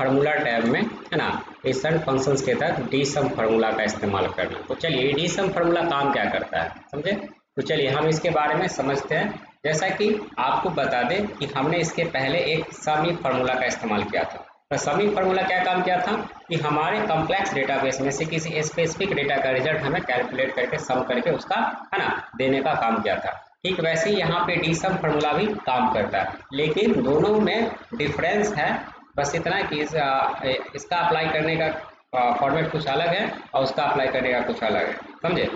Formula tab में, है ना, डिफरेंट फंक्शंस के तहत डीसम फार्मूला का इस्तेमाल करना। तो चलिए डीसम फार्मूला काम क्या करता है समझे। तो चलिए हम इसके बारे में समझते हैं। जैसा कि आपको बता दें कि हमने इसके पहले एक समी फार्मूला का इस्तेमाल किया था। तो समी फार्मूला क्या काम किया था कि हमारे कॉम्प्लेक्स डेटाबेस में से किसी स्पेसिफिक डेटा का रिजल्ट हमें कैलकुलेट करके सम करके उसका, है ना, देने का काम किया था। ठीक वैसे ही यहाँ पे डीसम फार्मूला भी काम करता है, लेकिन दोनों में डिफरेंस है। बस इतना कि इसका अप्लाई करने का फॉर्मेट कुछ अलग है और उसका अप्लाई करने का कुछ अलग है, समझे।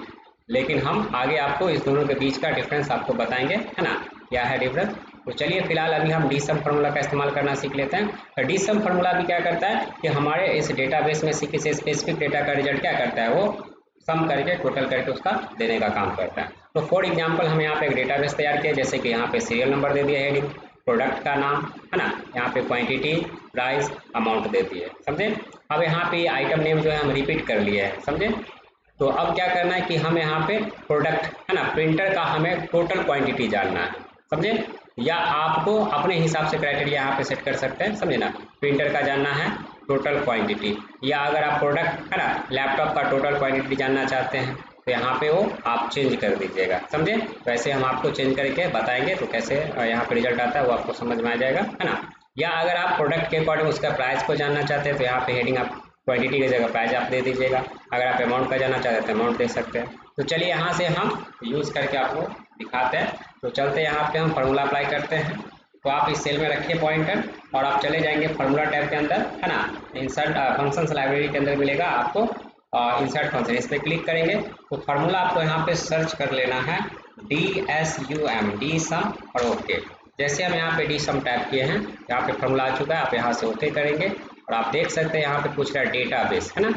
लेकिन हम आगे आपको इस दोनों के बीच का डिफरेंस आपको बताएंगे, है ना, क्या है डिफरेंस। तो चलिए फिलहाल अभी हम डीसम फार्मूला का इस्तेमाल करना सीख लेते हैं। तो डीसम फार्मूला भी क्या करता है कि हमारे इस डेटाबेस में से किसी स्पेसिफिक डेटा का रिजल्ट क्या करता है, वो सम करके टोटल करके उसका देने का काम करता है। तो फॉर एग्जांपल हम यहाँ पे एक डेटाबेस तैयार किया, जैसे कि यहाँ पे सीरियल नंबर दे दिया, हेडिंग, प्रोडक्ट का नाम, है ना, यहाँ पे क्वांटिटी, प्राइस, अमाउंट दे दिए, समझे। अब यहाँ पे आइटम नेम जो है हम रिपीट कर लिए हैं, समझे। तो अब क्या करना है कि हम यहाँ पे प्रोडक्ट, है ना, प्रिंटर का हमें टोटल क्वांटिटी जानना है, समझे। या आपको अपने हिसाब से क्राइटेरिया यहाँ पे सेट कर सकते हैं, समझे ना। प्रिंटर का जानना है टोटल क्वांटिटी, या अगर आप प्रोडक्ट, है ना, लैपटॉप का टोटल क्वांटिटी जानना चाहते हैं तो यहाँ पे वो आप चेंज कर दीजिएगा, समझे। वैसे हम आपको चेंज करके बताएंगे तो कैसे यहाँ पे रिजल्ट आता है वो आपको समझ में आ जाएगा, है ना। या अगर आप प्रोडक्ट के अकॉर्डिंग उसका प्राइस को जानना चाहते हैं तो यहाँ पे हेडिंग आप क्वांटिटी की जगह प्राइस आप दे दीजिएगा। अगर आप अमाउंट का जानना चाहते हैं तो अमाउंट दे सकते हैं। तो चलिए यहाँ से हम यूज़ करके आपको दिखाते हैं। तो चलते यहाँ पे हम फार्मूला अप्लाई करते हैं। तो आप इस सेल में रखिए पॉइंटर और आप चले जाएंगे फार्मूला टैब के अंदर, है ना, इंसर्ट फंक्शंस लाइब्रेरी के अंदर मिलेगा आपको इंसर्ट फंक्शन, इस पर क्लिक करेंगे तो फार्मूला आपको यहाँ पे सर्च कर लेना है DSUM, डी सम और ओके। जैसे हम यहाँ पे डी सम टैप किए हैं, यहाँ पे फार्मूला आ चुका है, आप यहाँ से ओके करेंगे और आप देख सकते हैं यहाँ पे पूछ रहा है डेटाबेस, है ना।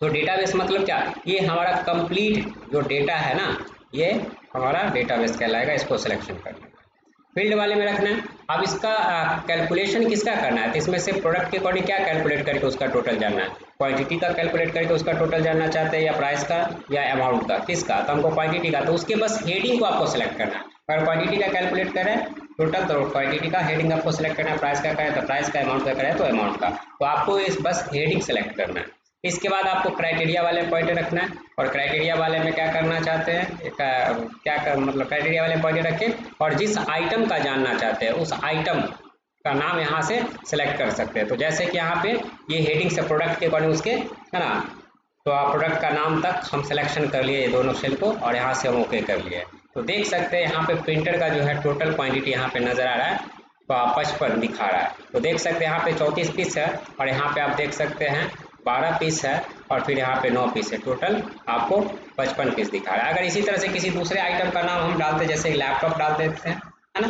तो डेटाबेस मतलब क्या, ये हमारा कंप्लीट जो डेटा है ना, ये हमारा डेटाबेस कहलाएगा। इसको सिलेक्शन करना है, फील्ड वाले में रखना है। अब इसका कैलकुलेशन किसका करना है, तो इसमें से प्रोडक्ट के अकॉर्डिंग क्या कैलकुलेट करके उसका टोटल जानना है। क्वांटिटी का कैलकुलेट करके उसका टोटल जानना चाहते हैं, या प्राइस का, या अमाउंट का, किसका, तो हमको क्वांटिटी का। तो उसके बस हेडिंग को आपको सेलेक्ट करना है। अगर क्वांटिटी का कैलकुलेट करें टोटल तो क्वांटिटी का हेडिंग आपको सेलेक्ट करना है, प्राइस का करें तो प्राइस का, अमाउंट का करें तो अमाउंट का। तो आपको इस बस हेडिंग सेलेक्ट करना है। इसके बाद आपको क्राइटेरिया वाले पॉइंट रखना है, और क्राइटेरिया वाले में क्या करना चाहते हैं, मतलब क्राइटेरिया वाले पॉइंट रखें और जिस आइटम का जानना चाहते हैं उस आइटम का नाम यहाँ से सेलेक्ट कर सकते हैं। तो जैसे कि यहाँ पे ये हेडिंग से प्रोडक्ट के अकॉर्डिंग उसके, है ना, तो आप प्रोडक्ट का नाम तक हम सिलेक्शन कर लिए दोनों सेल को और यहाँ से हम ओके कर लिए। तो देख सकते हैं यहाँ पे प्रिंटर का जो है टोटल क्वांटिटी यहाँ पे नजर आ रहा है, तो 55 दिखा रहा है। तो देख सकते हैं यहाँ पे 34 पीस है और यहाँ पे आप देख सकते हैं 12 पीस है और फिर यहाँ पे 9 पीस है, टोटल आपको 55 पीस दिखा रहा है। अगर इसी तरह से किसी दूसरे आइटम का नाम हम डालते, जैसे लैपटॉप डाल देते हैं, है ना,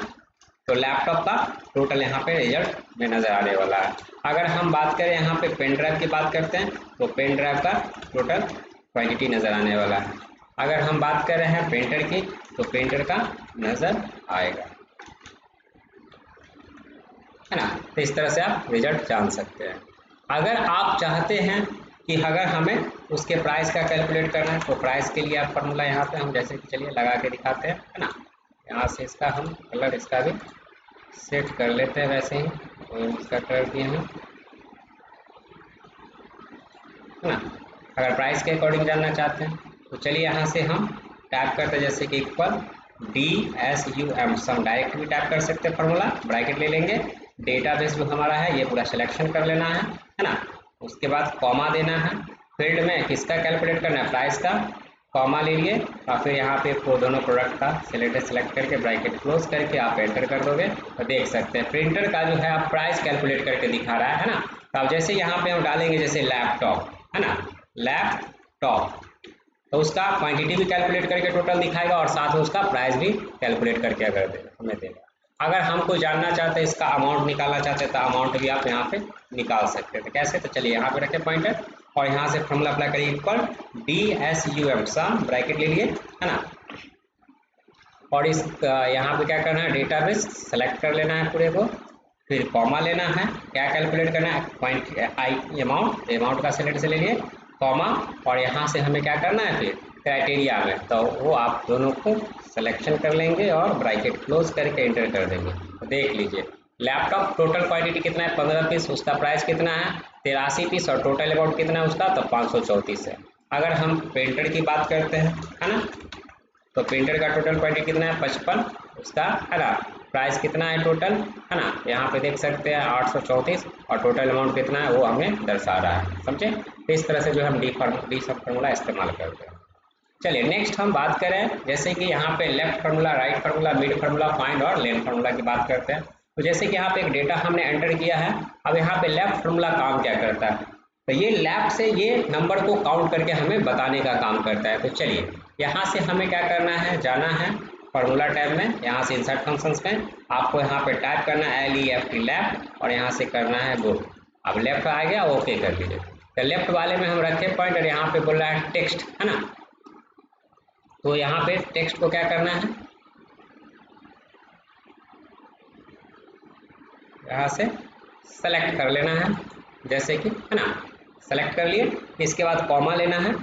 तो लैपटॉप का टोटल यहाँ पे रिजल्ट में नजर आने वाला है। अगर हम बात करें यहाँ पे पेन ड्राइव की बात करते हैं तो पेन ड्राइव का टोटल क्वांटिटी नजर आने वाला है। अगर हम बात कर रहे हैं प्रिंटर की तो प्रिंटर का नजर आएगा, है ना। तो इस तरह से आप रिजल्ट जान सकते हैं। अगर आप चाहते हैं कि अगर हमें उसके प्राइस का कैलकुलेट करना है तो प्राइस के लिए आप फार्मूला यहाँ पे हम जैसे कि चलिए लगा के दिखाते हैं, है ना। यहाँ से इसका हम कलर इसका भी सेट कर लेते हैं, वैसे ही तो इसका कलर दिए हैं, है ना। अगर प्राइस के अकॉर्डिंग जानना चाहते हैं तो चलिए यहाँ से हम टाइप करते हैं, जैसे कि इक्वल DSUM सम, डायरेक्ट भी टाइप कर सकते हैं फार्मूला, ब्रैकेट ले लेंगे। डेटाबेस जो हमारा है ये पूरा सिलेक्शन कर लेना है ना। उसके बाद कॉमा देना है, फील्ड में किसका कैलकुलेट करना है, प्राइस का, कॉमा ले लिए और फिर यहाँ पे दोनों प्रोडक्ट का सेलेक्ट करके ब्रैकेट क्लोज करके आप एंटर कर दोगे तो देख सकते हैं प्रिंटर का जो है आप प्राइस कैलकुलेट करके दिखा रहा है ना। तो अब जैसे यहाँ पे हम डालेंगे जैसे लैपटॉप, है ना, लैपटॉप, तो उसका क्वांटिटी भी कैलकुलेट करके टोटल दिखाएगा और साथ में उसका प्राइस भी कैलकुलेट करके अगर हमें देगा। अगर हमको जानना चाहते हैं इसका अमाउंट निकालना चाहते हैं तो अमाउंट भी आप यहाँ पे निकाल सकते हैं। तो कैसे, तो चलिए यहाँ पे रखें पॉइंटर और यहाँ से फॉर्मूला अप्लाई करिए, इक्वल DSUM सम, ब्रैकेट ले लिए, है ना। और इस यहाँ पे क्या करना है, डेटाबेस सेलेक्ट कर लेना है पूरे को, फिर कॉमा लेना है, क्या कैलकुलेट करना है, अमाउंट का सेलेक्ट से ले लिए, कॉमा, और यहाँ से हमें क्या करना है फिर क्राइटेरिया में, तो वो आप दोनों को सिलेक्शन कर लेंगे और ब्रैकेट क्लोज करके एंटर कर देंगे। तो देख लीजिए लैपटॉप टोटल क्वांटिटी कितना है 15 पीस, उसका प्राइस कितना है 83 पीस और टोटल अमाउंट कितना है उसका तो 534 है। अगर हम प्रिंटर की बात करते हैं है ना, तो प्रिंटर का टोटल क्वांटिटी कितना है 55, उसका है ना प्राइस कितना है टोटल है ना, यहाँ पे देख सकते हैं 834 और टोटल अमाउंट कितना है वो हमें दर्शा रहा है, समझे। तो इस तरह से जो हम डी सब फार्मूला इस्तेमाल करते हैं। चलिए नेक्स्ट हम बात करें, जैसे कि यहाँ पे left formula, right formula, mid formula, find और लेंथ फार्मूला की बात करते हैं। तो जैसे कि यहाँ पे एक डेटा हमने एंटर किया है, अब यहाँ पे लेफ्ट फार्मूला काम क्या करता है, तो ये लेफ्ट से ये नंबर को काउंट करके हमें बताने का काम करता है। तो चलिए यहाँ से हमें क्या करना है, जाना है फार्मूला टैब में, यहाँ से इंसर्ट फंक्शंस में आपको यहाँ पे टाइप करना है LEFT लेफ्ट और यहाँ से करना है गो। अब लेफ्ट आ गया, ओके कर लीजिए। तो लेफ्ट वाले में हम रखे पॉइंट और यहाँ पे बोल रहा है टेक्स्ट है ना, तो यहाँ पे टेक्स्ट को क्या करना है, यहाँ से सेलेक्ट कर लेना है, जैसे कि है ना सेलेक्ट कर लिए। इसके बाद कॉमा लेना है,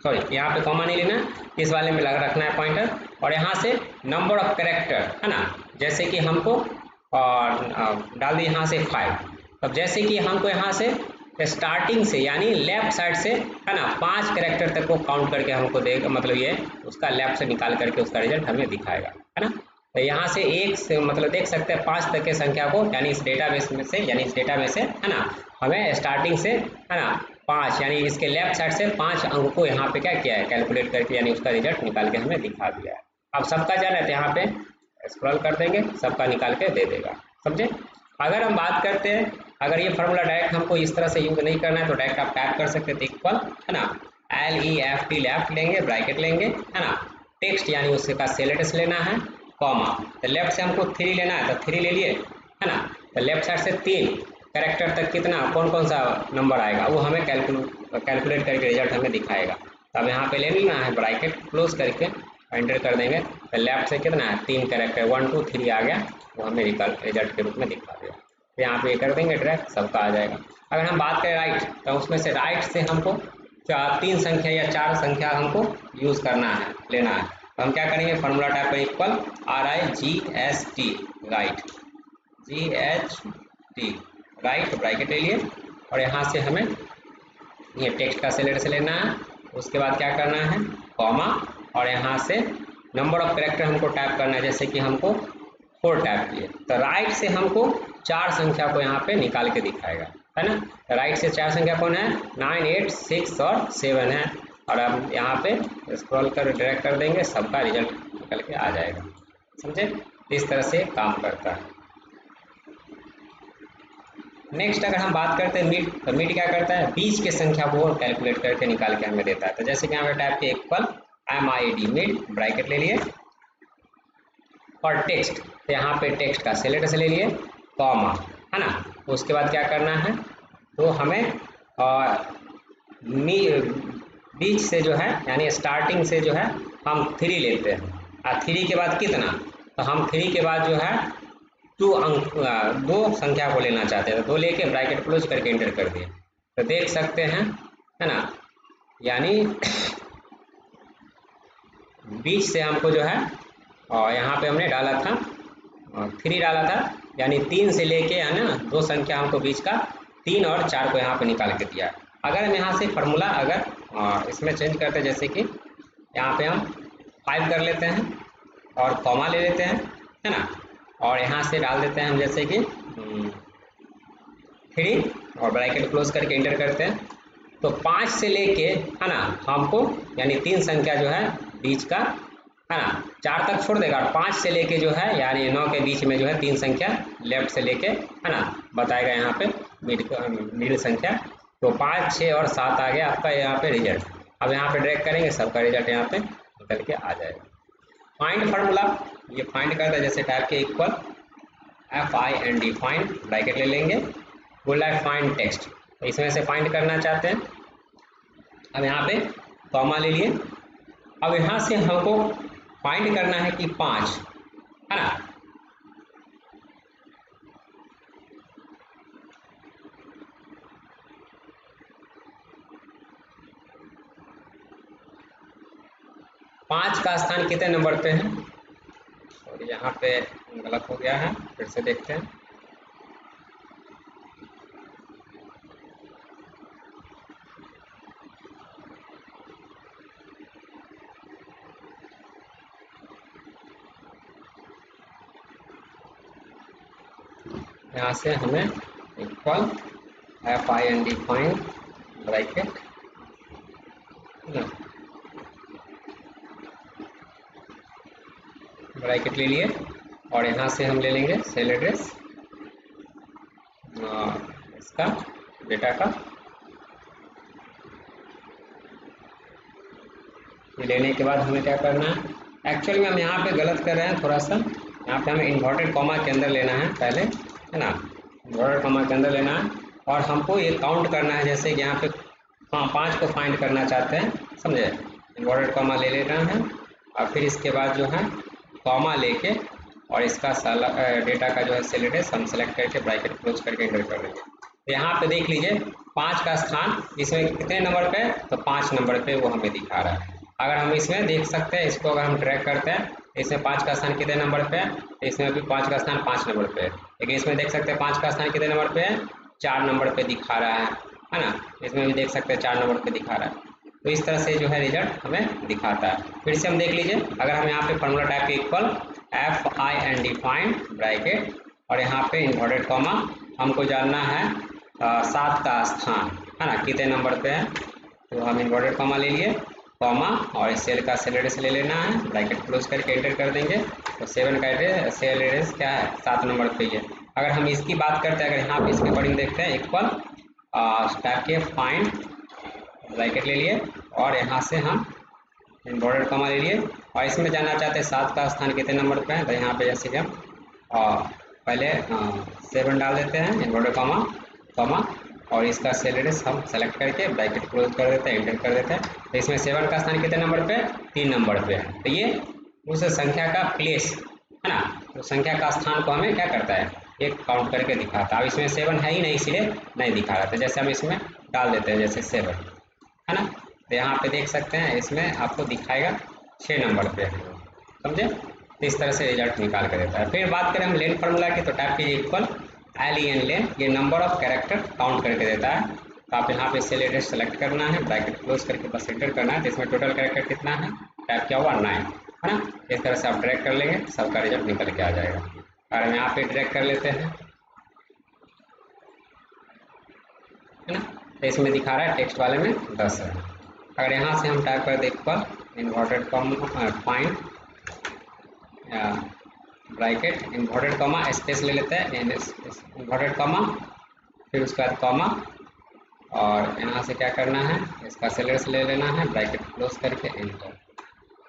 सॉरी यहाँ पे कॉमा नहीं लेना, इस वाले में लग रखना है पॉइंटर और यहाँ से नंबर ऑफ कैरेक्टर है ना, जैसे कि हमको डाल दिए यहाँ से 5। अब जैसे कि हमको यहाँ से स्टार्टिंग से यानी लेफ्ट साइड से है ना 5 कैरेक्टर तक को काउंट करके हमको देगा, मतलब ये उसका लेफ्ट से निकाल करके उसका रिजल्ट हमें दिखाएगा है ना। तो यहाँ से एक से मतलब देख सकते हैं 5 तक के संख्या को, यानी इस डेटाबेस में से, यानी इस डेटा में से है ना हमें स्टार्टिंग से है ना 5 यानी इसके लेफ्ट साइड से 5 अंक को यहाँ पे क्या किया है कैलकुलेट करके, यानी उसका रिजल्ट निकाल के हमें दिखा दिया है। अब सबका जाना है तो यहाँ पे स्क्रॉल कर देंगे, सबका निकाल के दे देगा, समझे। अगर हम बात करते हैं, अगर ये फार्मूला डायरेक्ट हमको इस तरह से यूज नहीं करना है तो डायरेक्ट आप टाइप कर सकते थे इक्वल है ना LEFT लेफ्ट लेंगे, ब्रैकेट लेंगे है ना, टेक्स्ट यानी उसका सेलेक्ट लेना है, कॉमा, तो लेफ्ट से हमको 3 लेना है तो 3 ले लिए है ना, तो लेफ्ट साइड से 3 कैरेक्टर तक कितना कौन कौन सा नंबर आएगा वो हमें कैलकुलेट करके रिजल्ट हमें दिखाएगा। तो अब यहाँ पे ले लेना है ब्रैकेट क्लोज करके एंटर कर देंगे, तो लेफ्ट से कितना है 3 कैरेक्टर 1 2 3 आ गया, वो हमें रिजल्ट के रूप में दिखा देगा। तो यहाँ पे कर देंगे ड्रैग, सबका आ जाएगा। अगर हम बात करें राइट, तो उसमें से राइट से हमको 3 संख्या या 4 संख्या हमको यूज़ करना है, लेना है, तो हम क्या करेंगे फार्मूला टाइप पर equal RIGST right, GHT right, bracket ले लिए और यहाँ से हमें ये टेक्स्ट का सेलेक्ट से लेना है, उसके बाद क्या करना है कॉमा और यहाँ से नंबर ऑफ कैरेक्टर हमको टाइप करना है, जैसे कि हमको 4 टाइप किए, तो राइट से हमको 4 संख्या को यहाँ पे निकाल के दिखाएगा है ना। तो राइट से 4 संख्या कौन है 9 8 6 और 7 है, और अब यहाँ पे स्क्रॉल कर ड्रैग कर देंगे, सबका रिजल्ट निकल के आ जाएगा, समझे। इस तरह से काम करता है। नेक्स्ट अगर हम बात करते हैं मिड, तो मिड क्या करता है बीच के संख्या को कैलकुलेट करके निकाल के हमें देता है। तो जैसे कि यहाँ पे टाइप के इक्वल MID मिड, ब्रैकेट ले लिए और टेक्स्ट, तो यहाँ पे टेक्स्ट का सेलेक्ट से ले लिए कॉमा है ना, उसके बाद क्या करना है तो हमें बीच से जो है यानी स्टार्टिंग से जो है हम 3 लेते हैं, और 3 के बाद कितना, तो हम 3 के बाद जो है 2 संख्या को लेना चाहते हैं, तो 2 लेके ब्रैकेट क्लोज करके एंटर कर दिए, तो देख सकते हैं है ना, यानी बीच से हमको जो है और यहाँ पे हमने डाला था 3 डाला था, यानी 3 से लेके है ना 2 संख्या हमको बीच का 3 और 4 को यहाँ पे निकाल के दिया। अगर हम यहाँ से फार्मूला अगर इसमें चेंज करते हैं, जैसे कि यहाँ पे हम 5 कर लेते हैं और कॉमा ले लेते हैं है ना, और यहाँ से डाल देते हैं हम जैसे कि 3 और ब्रैकेट क्लोज करके एंटर करते हैं, तो 5 से लेके है ना हमको यानी 3 संख्या जो है बीच का है ना 4 तक छोड़ देगा, और 5 से लेके जो है यानी 9 के बीच में जो है 3 संख्या लेफ्ट से लेके है ना बताएगा यहाँ पे मिडिल संख्या, तो 5 6 और 7 आ गया आपका यहाँ पे रिजल्ट। अब यहाँ पे ड्रैग करेंगे, सबका रिजल्ट यहाँ पे निकल के आ जाएगा। फाइंड फार्मूला, ये फाइंड करता है, जैसे टाइप के इक्वल FIND फाइंड, ब्रैकेट ले लेंगे, बोला है फाइंड टेक्स्ट, तो इसमें से फाइंड करना चाहते हैं। अब यहाँ पे कॉमा ले लिए, अब यहाँ से हमको फाइंड करना है कि 5 है ना, पाँच का स्थान कितने नंबर पे है, और यहाँ पे गलत हो गया है, फिर से देखते हैं। यहाँ से हमें equal FIND find bracket bracket ले लिए, और यहाँ से हम ले लेंगे सेल एड्रेस इसका डेटा का। ये लेने के बाद हमें क्या करना है, एक्चुअली में हम यहाँ पे गलत कर रहे हैं थोड़ा सा। यहाँ पे हमें इन्वर्टेड कॉमा के अंदर लेना है पहले, है ना, इन्वर्टेड कॉमा के अंदर लेना है, और हमको ये काउंट करना है। जैसे कि यहाँ पे 5 को फाइंड करना चाहते हैं, समझे, इन्वर्टेड कॉमा ले लेना है, और फिर इसके बाद जो है कॉमा लेके और इसका डेटा का जो है सेल एड्रेस हम सेलेक्ट करके ब्रैकेट क्लोज करके एंटर कर देंगे। तो यहाँ पे देख लीजिए 5 का स्थान इसमें कितने नंबर पे, तो 5 नंबर पे वो हमें दिखा रहा है। अगर हम इसमें देख सकते हैं, इसको अगर हम ट्रैक करते हैं, इसमें 5 का स्थान कितने नंबर पे है, तो इसमें भी 5 का स्थान 5 नंबर पे है। लेकिन इसमें देख सकते हैं 5 का स्थान कितने नंबर पे है, 4 नंबर पे दिखा रहा है ना। इसमें भी देख सकते हैं 4 नंबर पे दिखा रहा है। तो इस तरह से जो है रिजल्ट हमें दिखाता है। फिर से हम देख लीजिए, अगर हम यहाँ पे फार्मूला टाइप के इक्वल FIND फाइंड ब्रैकेट, और यहाँ पे इन्वर्टेड कॉमा, हमको जानना है 7 का स्थान, है ना, कितने नंबर पे है। तो हम इन्वर्टेड कॉमा ले लिए, कॉमा, और इस सेल का सेल एड्रेस ले लेना है, ब्रैकेट क्लोज करके एंटर कर देंगे। तो 7 का एड्रेस सेल एड्रेस क्या है, 7 नंबर पे है। अगर हम इसकी बात करते हैं, अगर यहाँ पे इसके अकॉर्डिंग देखते हैं, इक्वल टाइप के फाइंड ब्रैकेट ले लिए, और यहाँ से हम इन्वर्टेड कॉमा ले लिए, और इसमें जानना चाहते हैं 7 का स्थान कितने नंबर पे है। तो यहाँ पे जैसे कि हम पहले 7 डाल देते हैं, इन्वर्टेड कॉमा कॉमा, और इसका सेल एड्रेस हम सेलेक्ट करके ब्रैकेट क्लोज कर देते हैं, एंटर कर देते हैं। तो इसमें 7 का स्थान कितने नंबर पे, 3 नंबर पे है। तो ये उस संख्या का प्लेस, है ना, तो संख्या का स्थान को हमें क्या करता है, एक काउंट करके दिखाता है। अब इसमें 7 है ही नहीं, इसलिए नहीं दिखा रहा था। जैसे हम इसमें डाल देते हैं जैसे 7, है ना, तो यहाँ पे देख सकते हैं इसमें आपको दिखाएगा 6 नंबर पे है, समझे। तो इस तरह से रिजल्ट निकाल कर देता है। फिर बात करें हम लेन फार्मूला की, तो टाइप कीजिए इक्वल LEN लेन, ये नंबर ऑफ कैरेक्टर काउंट करके देता है। तो आप यहाँ पे सेल एड्रेस सेलेक्ट करना है, ब्रैकेट क्लोज करके बस एंटर करना है। तो इसमें टोटल कैरेक्टर कितना है, टाइप किया हुआ 9, है ना। इस तरह से आप ड्रैग कर लेंगे, सबका रिजल्ट निकल के आ जाएगा। और हम यहाँ पे ड्रैग कर लेते हैं, है ना, तो इसमें दिखा रहा है टेक्स्ट वाले में 10 है। अगर यहाँ से हम टाइप कर दें equal inverted comma find bracket inverted comma space ले लेते हैं, इन्वर्टेड कॉमा, फिर उसके बाद कॉमा, और यहाँ से क्या करना है, इसका सेल एड्रेस ले लेना है, ब्रैकेट क्लोज करके एंटर।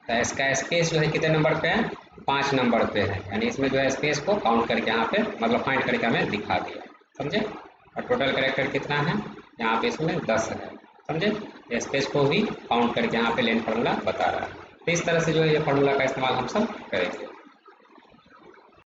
तो इसका स्पेस जो है कितने नंबर पे है, 5 नंबर पे है, यानी इसमें जो है स्पेस को काउंट करके यहाँ पे मतलब फाइंड करके हमें दिखा दिया, समझे। और टोटल कैरेक्टर कितना है, यहाँ पे इसमें 10 है, समझे। स्पेस को भी काउंट करके यहाँ पे लेन फार्मूला बता रहा है। तो इस तरह से जो है ये फार्मूला का इस्तेमाल हम सब करेंगे।